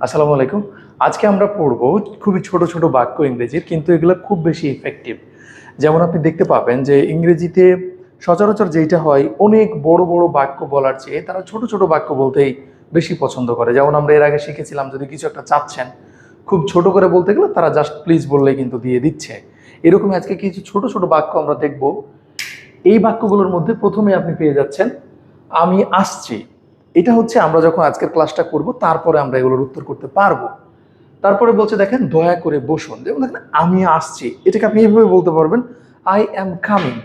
আসসালামু আলাইকুম। আজকে আমরা পড়বো খুবই ছোট ছোট বাক্য ইংরেজির, কিন্তু এগুলো খুব বেশি ইফেক্টিভ। যেমন আপনি দেখতে পাবেন যে ইংরেজিতে সচরাচর যেটা হয়, অনেক বড় বড় বাক্য বলার চেয়ে তারা ছোট ছোট বাক্য বলতেই বেশি পছন্দ করে। যেমন আমরা এর আগে শিখেছিলাম, যদি কিছু একটা চাচ্ছেন খুব ছোট করে বলতে গেলে তারা জাস্ট প্লিজ বললেই কিন্তু দিয়ে দিচ্ছে। এরকমই আজকে কিছু ছোট ছোট বাক্য আমরা দেখব। এই বাক্যগুলোর মধ্যে প্রথমে আপনি পেয়ে যাচ্ছেন আমি আসছি। এটা হচ্ছে আমরা যখন আজকের ক্লাসটা করব তারপরে আমরা এগুলোর উত্তর করতে পারবো। তারপরে বলছে দেখেন দয়া করে বসুন। যেমন দেখেন আমি আসছি, এটাকে আপনি এইভাবে বলতে পারবেন আই অ্যাম কামিং।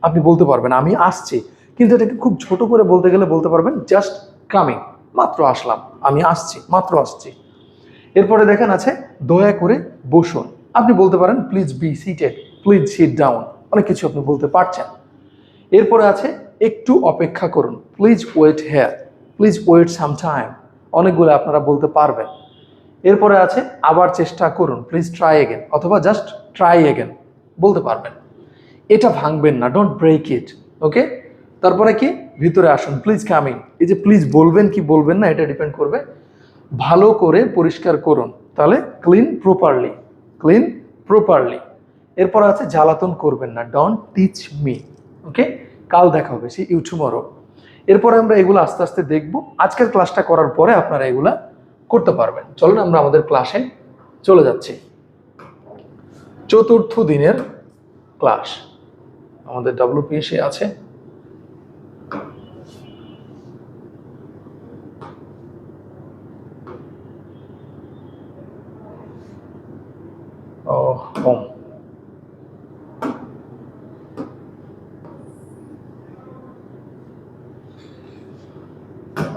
আপনি বলতে পারবেন আমি আসছি, কিন্তু এটাকে খুব ছোট করে বলতে গেলে বলতে পারবেন জাস্ট কামিং, মাত্র আসলাম, আমি আসছি, মাত্র আসছি। এরপরে দেখেন আছে দয়া করে বসুন। আপনি বলতে পারেন please be seated, please sit down, অনেক কিছু আপনি বলতে পারছেন। এরপরে আছে একটু অপেক্ষা করুন, please wait here, please wait some time, অনেকগুলো আপনারা বলতে পারবেন। এরপরে আছে আবার চেষ্টা করুন, প্লিজ ট্রাই এগেন, অথবা জাস্ট ট্রাই এগেন বলতে পারবেন। এটা ভাঙবেন না, ডোন্ট ব্রেক ইট। ওকে, তারপরে কি ভিতরে আসুন, প্লিজ কাম ইন। এই যে প্লিজ বলবেন কি বলবেন না এটা ডিপেন্ড করবে। ভালো করে পরিষ্কার করুন, তাহলে ক্লিন প্রপারলি, ক্লিন প্রপারলি। এরপর আছে জ্বালাতন করবেন না, ডোন্ট টিচ মি। ওকে, কাল দেখা হবে, সি ইউ টুমরো। এরপরে আমরা এগুলো আস্তে আস্তে দেখব। আজকের ক্লাসটা করার পরে আপনারা এগুলা করতে পারবেন। চলুন আমরা আমাদের ক্লাসে চলে যাচ্ছি। চতুর্থ দিনের ক্লাস আমাদের ডব্লিউপিএসে আছে। হোম।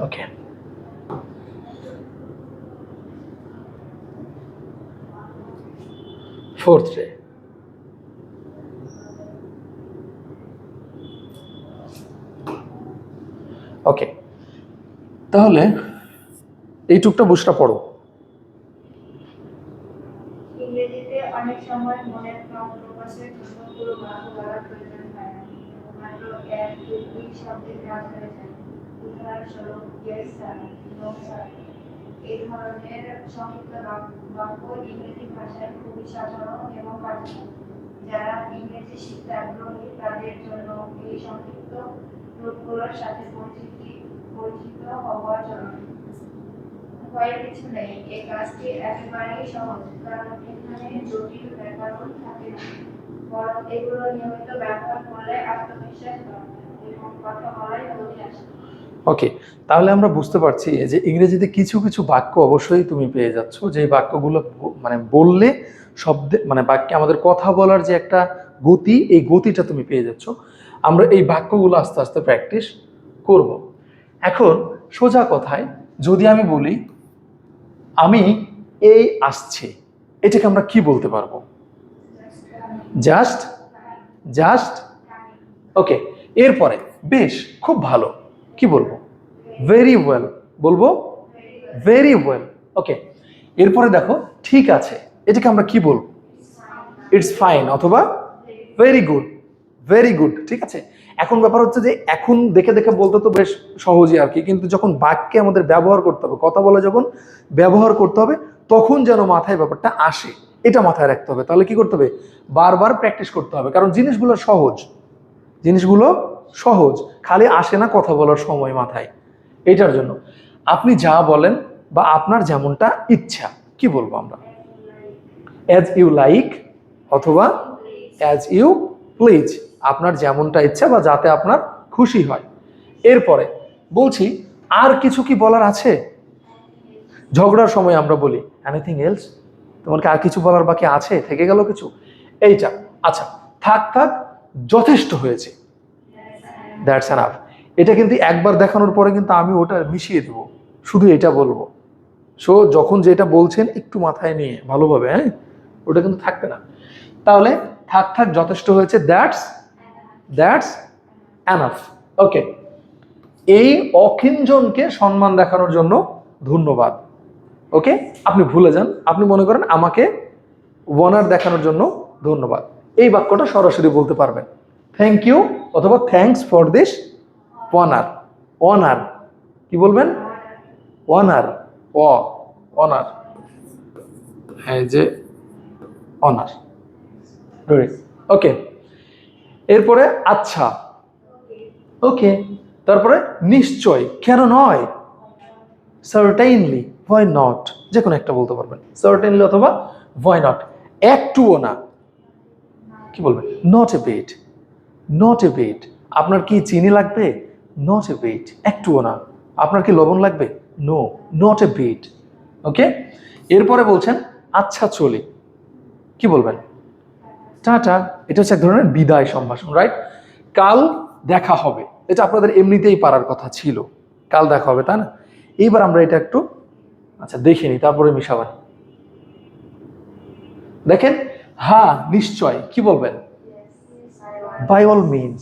ওকে, ফোর্থ ডে। ওকে, তাহলে এইটুকটা বুঝটা পড়ো। ইংরেজিতে অনেক সময় মনের ভাব প্রকাশের জন্য পুরো বাক্য বলার প্রয়োজন হয় না, মাত্র এক দুই শব্দে কাজ হয়ে যায়। উদাহরণস্বরূপ ইয়েস স্যার, নো স্যার, এই ধরনের সংক্ষিপ্ত বাক্য ইংরেজি ভাষায় খুবই সাধারণ এবং কার্যকর। যারা ইংরেজি শিখতে আগ্রহী তাদের জন্য এই সংক্ষিপ্ত রূপগুলোর সাথে পরিচিত হওয়া জরুরি। ভয়ের কিছু নেই, এই কাজটি একেবারেই সহজ, কারণ এখানে জটিল ব্যাকরণ থাকে না, বরং এগুলো নিয়মিত ব্যবহার করলে আত্মবিশ্বাস বাড়ে এবং কথা বলায় গতি আসে। ওকে, তাহলে আমরা বুঝতে পারছি যে ইংরেজিতে কিছু কিছু বাক্য অবশ্যই তুমি পেয়ে যাচ্ছ, যে বাক্যগুলো মানে বললে শব্দে মানে বাক্যে আমাদের কথা বলার যে একটা গতি, এই গতিটা তুমি পেয়ে যাচ্ছ। আমরা এই বাক্যগুলো আস্তে আস্তে প্র্যাকটিস করব। এখন সোজা কথায় যদি আমি বলি আমি এই আসছি, এটাকে আমরা কি বলতে পারবো? Just, just. ওকে, এরপরে বেশ, খুব ভালো, কি বলবো? ভেরি ওয়েল বলবো, ভেরি ওয়েল। ওকে, এরপরে দেখো ঠিক আছে, এটাকে আমরা কি বলবো? ইটস ফাইন, অথবা ভেরি গুড, ভেরি গুড। ঠিক আছে, এখন ব্যাপার হচ্ছে যে এখন দেখে দেখে বলতে তো বেশ সহজই আর কি, কিন্তু যখন বাক্যে আমাদের ব্যবহার করতে হবে, কথা বলে যখন ব্যবহার করতে হবে, তখন যেন মাথায় ব্যাপারটা আসে, এটা মাথায় রাখতে হবে। তাহলে কি করতে হবে? বারবার প্র্যাকটিস করতে হবে, কারণ জিনিসগুলো সহজ, জিনিসগুলো সহজ, খালি আসে না কথা বলার সময় মাথায়। এটার জন্য আপনি যা বলেন বা আপনার যেমনটা ইচ্ছা, কি বলবো আমরা? অ্যাজ ইউ লাইক, অথবা অ্যাজ ইউ প্লিজ, আপনার যেমনটা ইচ্ছা বা যাতে আপনার খুশি হয়। এরপরে বলছি আর কিছু কি বলার আছে? ঝগড়ার সময় আমরা বলি এনিথিং এলস, তোমার কি আর কিছু বলার বাকি আছে, থেকে গেল কিছু? এইটা আচ্ছা, থাক থাক, যথেষ্ট হয়েছে, দ্যাটস এনাফ। এটা কিন্তু একবার দেখানোর পরে কিন্তু আমি ওটা মিশিয়ে দেবো, শুধু এটা বলবো। সো যখন যেটা বলছেন একটু মাথায় নিয়ে ভালোভাবে, হ্যাঁ, ওটা কিন্তু থাকবে না। তাহলে থাক থাক, যথেষ্ট হয়েছে, দ্যাটস, দ্যাটস এনাফ। ওকে, এই অকিঞ্জনকে সম্মান দেখানোর জন্য ধন্যবাদ। ওকে, আপনি ভুলে যান, আপনি মনে করেন আমাকে ওয়ানার দেখানোর জন্য ধন্যবাদ। এই বাক্যটা সরাসরি বলতে পারবেন, থ্যাংক ইউ অথবা thanks for this honour. Honour কি বলবেন? অনার, অ অনার, হ্যাঁ যে অনার। ওকে, এরপরে আচ্ছা, ওকে, তারপরে নিশ্চয়, কেন নয়, সার্টেইনলি, হোয়াই নট, যে কোনো একটা বলতে পারবেন, সার্টেইনলি অথবা হোয়াই নট। একটুও না, কি বলবেন, not a bit, not a bit. আপনার কি চিনি লাগবে, নট এ বিট, একটুও না। আপনার কি লবণ লাগবে, নো, নট এ বিট। ওকে, এরপরে বলছেন আচ্ছা চলি, কি বলবেন, টাটা। এটা হচ্ছে এক ধরনের বিদায় সম্ভাষণ, রাইট? কাল দেখা হবে, এটা আপনাদের এমনিতেই পারার কথা ছিল, কাল দেখা হবে, তাই না? এইবার আমরা এটা একটু আচ্ছা দেখে নিই, তারপরে মিশাবেন। দেখেন, হ্যাঁ নিশ্চয়, কি বলবেন, বাই অল মিনস।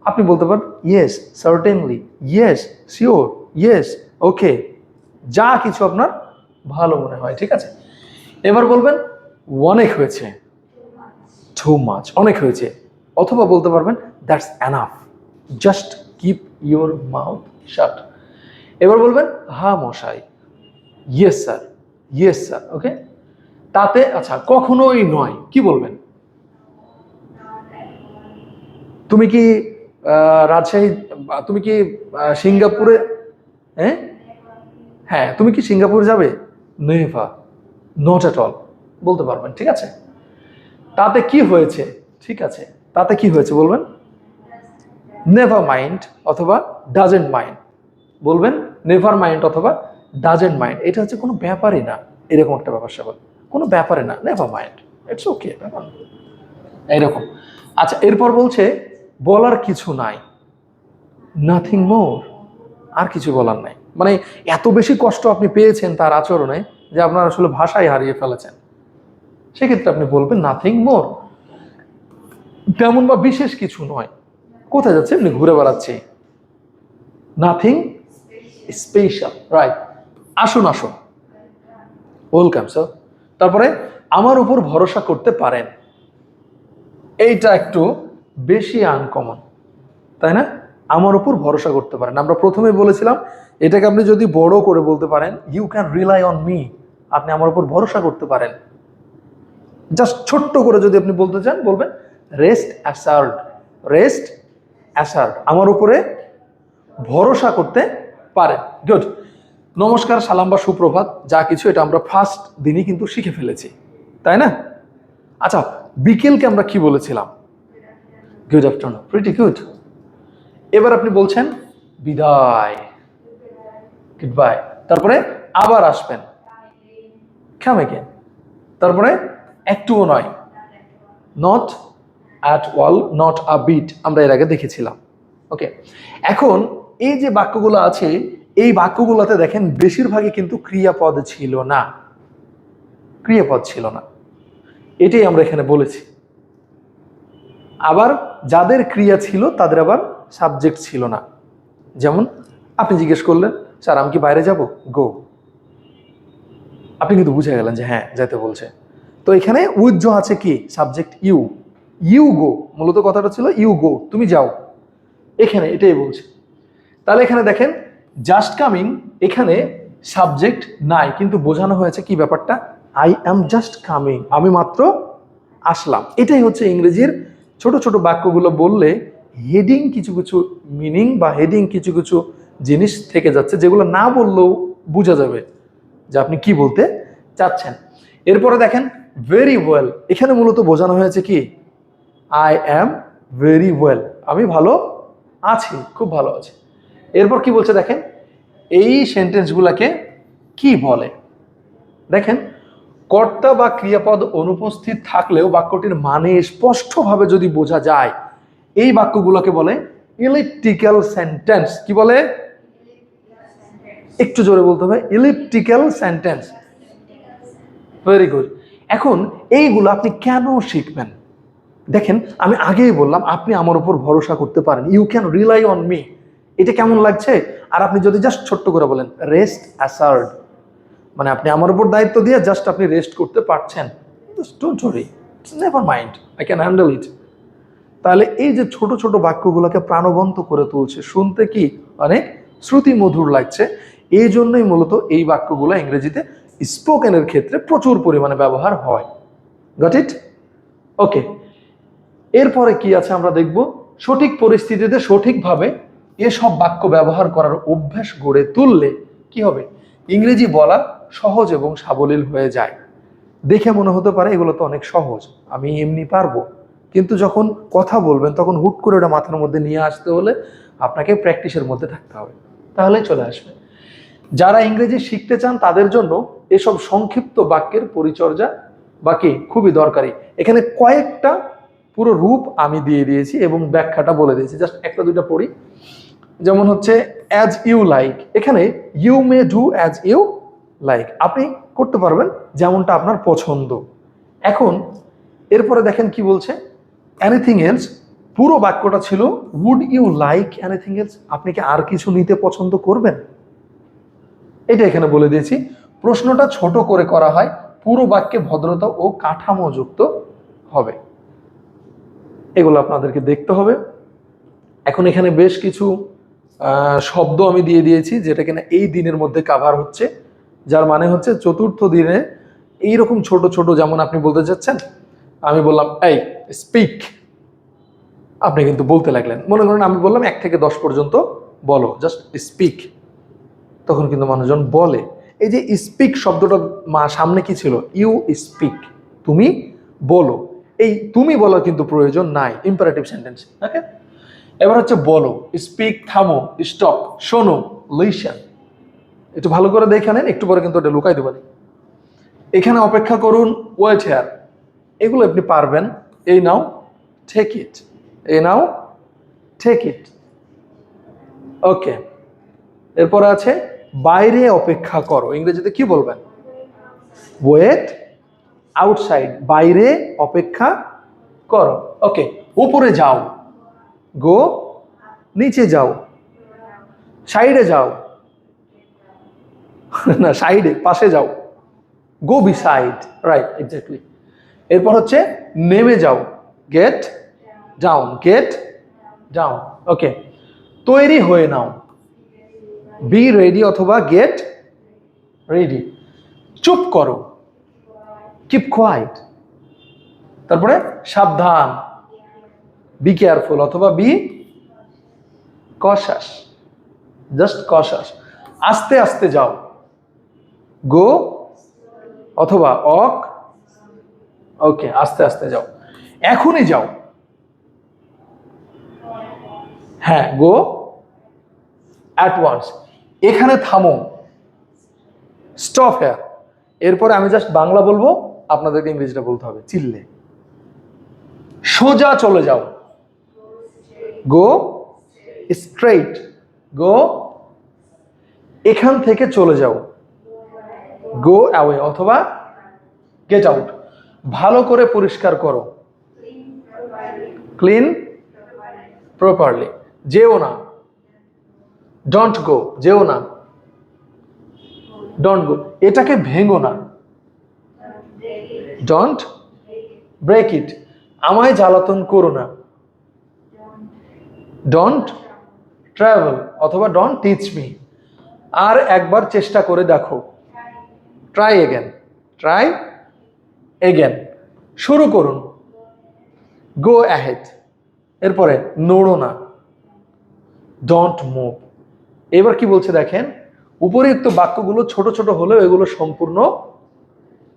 আপনি বলতে পারেন yes certainly, yes sure, yes okay, যা কিছু আপনার ভালো মনে হয়, ঠিক আছে? এবার বলবেন অনেক হয়েছে, টু মাচ, অনেক হয়েছে, অথবা বলতে পারবেন that's enough, just keep your mouth শাট। এবার বলবেন হ্যাঁ মশাই, ইয়েস স্যার, ইয়েস স্যার, ওকে। তাতে আচ্ছা কখনোই নয়, কি বলবেন, তুমি কি রাজশাহী, তুমি কি সিঙ্গাপুরে, হ্যাঁ হ্যাঁ তুমি কি সিঙ্গাপুর যাবে, নেভার, নট এট অল বলতে পারবেন, ঠিক আছে? তাতে কি হয়েছে, ঠিক আছে, তাতে কি হয়েছে বলবেন নেভার মাইন্ড অথবা ডাজেন্ট মাইন্ড, বলবেন নেভার মাইন্ড অথবা ডাজেন্ট মাইন্ড। এটা হচ্ছে কোনো ব্যাপারই না, এরকম একটা ব্যাপার স্যাপার, কোনো ব্যাপারে না, নেভার মাইন্ড, ইটস ওকে, ব্যাপার এইরকম। আচ্ছা এরপর বলছে বলার কিছু নাই, নাথিং মোর, আর কিছু বলার নাই। মানে এত বেশি কষ্ট আপনি পেয়েছেন তার আচরণে যে আপনার আসলে ভাষাই হারিয়ে ফেলেছেন, সেক্ষেত্রে আপনি বলবেন নাথিং মোর, তেমন বা বিশেষ কিছু নয়। কোথায় যাচ্ছে, এমনি ঘুরে বেড়াচ্ছে, নাথিং স্পেশাল, রাইট? আসুন আসুন, ওয়েলকাম স্যার। তারপরে আমার উপর ভরসা করতে পারেন, এইটা একটু বেশি আনকমন, তাই না? আমার উপর ভরসা করতে পারেন, আমরা প্রথমে বলেছিলাম এটাকে আপনি যদি বড় করে বলতে পারেন you can rely on me, আপনি আমার উপর ভরসা করতে পারেন। জাস্ট ছোট্ট করে যদি আপনি বলতে চান বলবেন রেস্ট অ্যাসার্ড, রেস্ট অ্যাসার্ড, আমার উপরে ভরসা করতে পারেন। গুড। নমস্কার, সালাম বা সুপ্রভাত, যা কিছু এটা আমরা ফার্স্ট দিনই কিন্তু শিখে ফেলেছি, তাই না? আচ্ছা বিকেলকে আমরা কি বলেছিলাম, গুড আফটারনুন, প্রিটি গুড। এবার আপনি বলছেন বিদায়, গুড বাই, তারপরে আবার আসবেন, কাম এগেইন, তারপরে একটুও নয়, not at all, not a bit, আমরা এর আগে দেখেছিলাম। ওকে, এখন এই যে বাক্যগুলো আছে এই বাক্যগুলোতে দেখেন বেশিরভাগই কিন্তু ক্রিয়াপদ ছিল না, ক্রিয়াপদ ছিল না, এটাই আমরা এখানে বলেছি। আবার যাদের ক্রিয়া ছিল তাদের আবার সাবজেক্ট ছিল না। যেমন আপনি জিজ্ঞেস করলেন স্যার আমি কি বাইরে যাব, গো, আপনি কিন্তু বুঝে গেলেন যে হ্যাঁ যেতে বলছে, তো এখানে উইথ জো আছে কি সাবজেক্ট ইউ, ইউ গো, মূলত কথাটা ছিল ইউ গো, তুমি যাও, এখানে এটাই বলছে। তাহলে এখানে দেখেন জাস্ট কামিং, এখানে সাবজেক্ট নাই কিন্তু বোঝানো হয়েছে কি ব্যাপারটা, আই অ্যাম জাস্ট কামিং, আমি মাত্র আসলাম। এটাই হচ্ছে ইংরেজির ছোট ছোট বাক্যগুলো বললে হেডিং কিছু কিছু মিনিং বা হেডিং কিছু কিছু জিনিস থেকে যাচ্ছে যেগুলো না বললেও বোঝা যাবে যে আপনি কি বলতে চাচ্ছেন। এরপরে দেখেন ভেরি ওয়েল, এখানে মূলত বোঝানো হয়েছে কি আই অ্যাম ভেরি ওয়েল, আমি ভালো আছি, খুব ভালো আছি। এরপর কি বলছে দেখেন, এই সেন্টেন্সগুলোকে কি বলে, দেখেন কর্তা বা ক্রিয়াপদ অনুপস্থিত থাকলেও বাক্যটির মানে স্পষ্টভাবে যদি বোঝা যায় এই বাক্যগুলোকে বলে ইলিপ্টিক্যাল সেন্টেন্স। কি বলে, একটু জোরে বলতে হবে, ইলিপ্টিক্যাল সেন্টেন্স। Very good. এখন এইগুলো আপনি কেন শিখবেন, দেখেন আমি আগেই বললাম আপনি আমার উপর ভরসা করতে পারেন, you can rely on me, এটা কেমন লাগছে? আর আপনি যদি জাস্ট ছোট্ট করে বলেন রেস্ট অ্যাসার্ড, মানে আপনি আমার উপর দায়িত্ব দিয়ে জাস্ট আপনি রেস্ট করতে পারছেন, don't worry, never mind, I can handle ইট। তাহলে এই যে ছোট ছোট বাক্যগুলোকে প্রাণবন্ত করে তুলছে, শুনতে কি অনেক শ্রুতি মধুর লাগছে, এই জন্যই মূলত এই বাক্যগুলো ইংরেজিতে স্পোকেনের ক্ষেত্রে প্রচুর পরিমাণে ব্যবহার হয়। Got it? ওকে, এরপরে কি আছে আমরা দেখব। সঠিক পরিস্থিতিতে সঠিকভাবে এসব বাক্য ব্যবহার করার অভ্যাস গড়ে তুললে কি হবে? ইংরেজি বলা সহজ এবং সাবলীল হয়ে যায়। দেখে মনে হতে পারে এগুলো তো অনেক সহজ, আমি এমনি পারবো, কিন্তু যখন কথা বলবেন তখন হুট করে ওটা মাথার মধ্যে নিয়ে আসতে হলে আপনাকে প্র্যাকটিসের মধ্যে থাকতে হবে, তাহলেই চলে আসবে। যারা ইংরেজি শিখতে চান তাদের জন্য এসব সংক্ষিপ্ত বাক্যের পরিচর্যা বাকি খুবই দরকারি। এখানে কয়েকটা পুরো রূপ আমি দিয়ে দিয়েছি এবং ব্যাখ্যাটা বলে দিয়েছি, জাস্ট একটা দুইটা পড়ি। যেমন হচ্ছে অ্যাজ ইউ লাইক, এখানে you may do as you like, আপনি করতে পারবেন যেমনটা আপনার পছন্দ। এখন এরপরে দেখেন কি বলছে, এনিথিং এলস, পুরো বাক্যটা ছিল would you like anything else, আপনি কি আর কিছু নিতে পছন্দ করবেন, এটা এখানে বলে দিয়েছি। প্রশ্নটা ছোট করে করা হয়, পুরো বাক্যে ভদ্রতা ও কাঠামোযুক্ত হবে, এগুলো আপনাদেরকে দেখতে হবে। এখন এখানে বেশ কিছু শব্দ আমি দিয়ে দিয়েছি যেটা কিনা এই দিনের মধ্যে কাভার হচ্ছে, যার মানে হচ্ছে চতুর্থ দিনে এইরকম ছোট ছোট, যেমন আপনি বলতে চাচ্ছেন, আমি বললাম এই স্পিক, আপনি কিন্তু বলতে লাগলেন। মনে করেন আমি বললাম 1 থেকে 10 পর্যন্ত বলো, জাস্ট স্পিক, তখন কিন্তু মানুষজন বলে। এই যে স্পিক শব্দটা সামনে কি ছিল? ইউ স্পিক, তুমি বলো। এই তুমি বলার কিন্তু প্রয়োজন নাই, ইম্পারেটিভ সেন্টেন্স। ওকে, এবার হচ্ছে বলো, স্পিক, থামো, স্টপ, শোনো, লিসেন। একটু ভালো করে দেখে নেন, একটু পরে কিন্তু ওটা লুকাই দেবো। এখানে অপেক্ষা করুন, ওয়েট হেয়ার, এগুলো আপনি পারবেন। এই নাও, টেক ইট, এই নাও, টেক ইট। ওকে, এরপরে আছে বাইরে অপেক্ষা করো, ইংরেজিতে কি বলবেন? ওয়েট আউটসাইড, বাইরে অপেক্ষা করো। ওকে, উপরে যাও, গো, নিচে যাও, সাইডে যাও, না সাইডে, পাশে যাও, গো বিসাইড, রাইট, এক্স্যাক্টলি। এরপর হচ্ছে নেমে যাও, গেট ডাউন, গেট ডাউন। ওকে, তৈরি হয়ে নাও, বি রেডি অথবা গেট রেডি। চুপ করো, কিপ কোয়াইট। তারপরে সাবধান, বি কেয়ারফুল অথবা বি কশাস, জাস্ট কশাস। আস্তে আস্তে যাও, গো অথবা অক। ওকে, আস্তে আস্তে যাও। এখনই যাও, হ্যাঁ, গো অ্যাট ওয়ান্স। এখানে থামো, স্টপ হেয়ার। এরপরে আমি জাস্ট বাংলা বলবো, আপনাদেরকে ইংরেজিটা বলতে হবে চিল্লে। সোজা চলে যাও, গো স্ট্রেইট, গো। এখান থেকে চলে যাও, গো অ্যাওয়ে অথবা গেট আউট। ভালো করে পরিষ্কার করো, ক্লিন প্রপারলি। যেও না, ডোন্ট গো, যেও না, ডোন্ট গো। এটাকে ভেঙো না, ডোন্ট ব্রেক ইট। আমায় জ্বালাতন করো না, ডোন্ট ট্রাভেল অথবা ডোন্ট টিচ মি। আর একবার চেষ্টা করে দেখো, ট্রাই এগেন, ট্রাই এগেন। শুরু করুন, গো অ্যাহেড। এরপরে নড়ো না, ডোন্ট মুভ। এবার কি বলছে দেখেন, উপরিউক্ত বাক্যগুলো ছোট ছোট হলেও এগুলো সম্পূর্ণ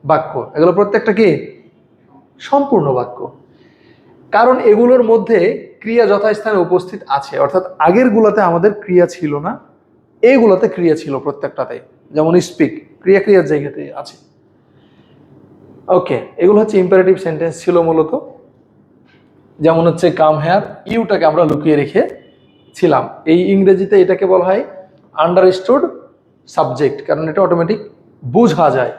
বাক্য, এগুলো প্রত্যেকটা কি সম্পূর্ণ বাক্য, কারণ এগুলোর মধ্যে ক্রিয়া যথাস্থানে উপস্থিত আছে। অর্থাৎ আগের গুলোতে আমাদের ক্রিয়া ছিল না, এইগুলোতে ক্রিয়া ছিল প্রত্যেকটাতে। যেমন স্পিক, ক্রিয়া ক্রিয়ার জায়গাতে আছে। ওকে, এগুলো হচ্ছে ইম্পারেটিভ সেন্টেন্স ছিল মূলত। যেমন হচ্ছে কাম হেয়ার, ইউটাকে আমরা লুকিয়ে রেখেছিলাম। এই ইংরেজিতে এটাকে বলা হয় আন্ডারস্টুড সাবজেক্ট, কারণ এটা অটোমেটিক বোঝা যায়।